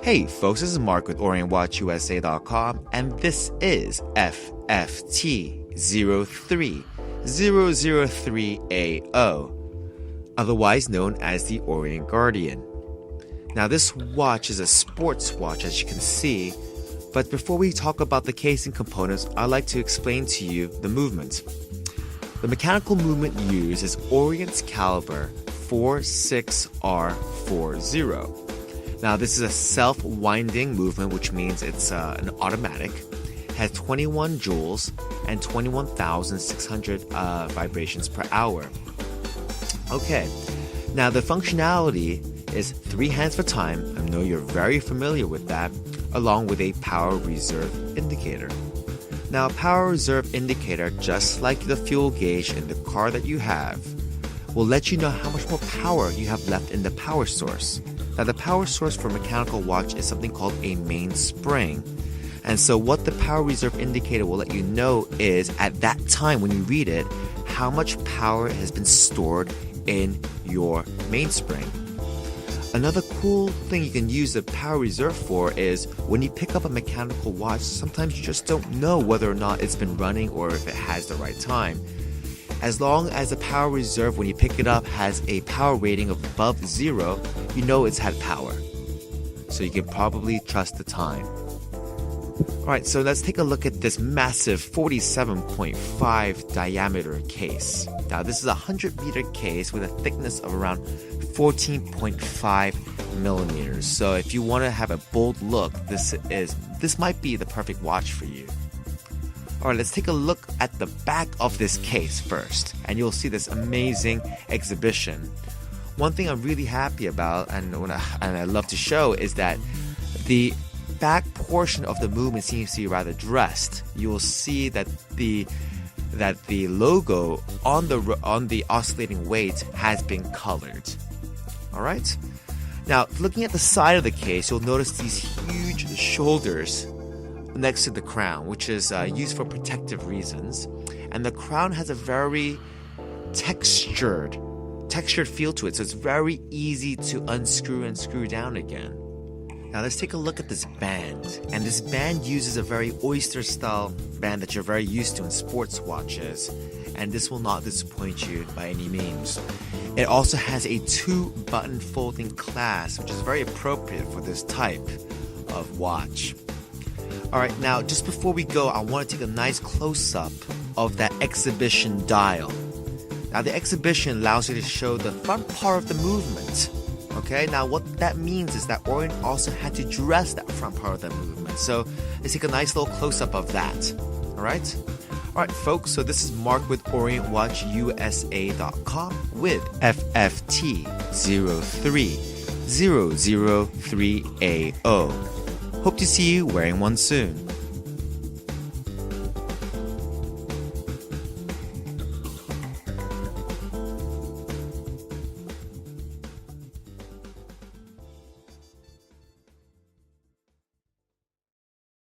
Hey folks, this is Mark with OrientWatchUSA.com, and this is FFT03003A0, otherwise known as the Orient Guardian. Now this watch is a sports watch, as you can see, but before we talk about the casing components, I'd like to explain to you the movement. The mechanical movement used is Orient's caliber 46R40. Now this is a self-winding movement, which means it's an automatic. It has 21 joules and 21,600 vibrations per hour. Okay, now the functionality is 3 hands for time. I know you're very familiar with that, along with a power reserve indicator. Now a power reserve indicator, just like the fuel gauge in the car that you have, will let you know how much more power you have left in the power source. Now the power source for a mechanical watch is something called a mainspring. And so what the power reserve indicator will let you know is, at that time when you read it, how much power has been stored in your mainspring. Another cool thing you can use the power reserve for is when you pick up a mechanical watch, sometimes you just don't know whether or not it's been running or if it has the right time. As long as the power reserve, when you pick it up, has a power rating of above 0, you know it's had power. So you can probably trust the time. Alright, so let's take a look at this massive 47.5 diameter case. Now this is a 100-meter case with a thickness of around 14.5 millimeters. So if you want to have a bold look, this might be the perfect watch for you. Alright, let's take a look at the back of this case first, and you'll see this amazing exhibition. One thing I'm really happy about, and I love to show, is that the back portion of the movement seems to be rather dressed. You will see that the logo on the oscillating weight has been colored. Alright? Now, looking at the side of the case, you'll notice these huge shoulders next to the crown, which is used for protective reasons. And the crown has a very textured feel to it, so it's very easy to unscrew and screw down again. Now let's take a look at this band. And this band uses a very oyster style band that you're very used to in sports watches, and this will not disappoint you by any means. It also has a 2-button folding clasp, which is very appropriate for this type of watch. Alright, now just before we go, I want to take a nice close-up of that exhibition dial. Now the exhibition allows you to show the front part of the movement. Okay, now what that means is that Orient also had to dress that front part of the movement. So let's take a nice little close-up of that. Alright? Alright folks, so this is Mark with OrientWatchUSA.com with FFT03003A0. Hope to see you wearing one soon.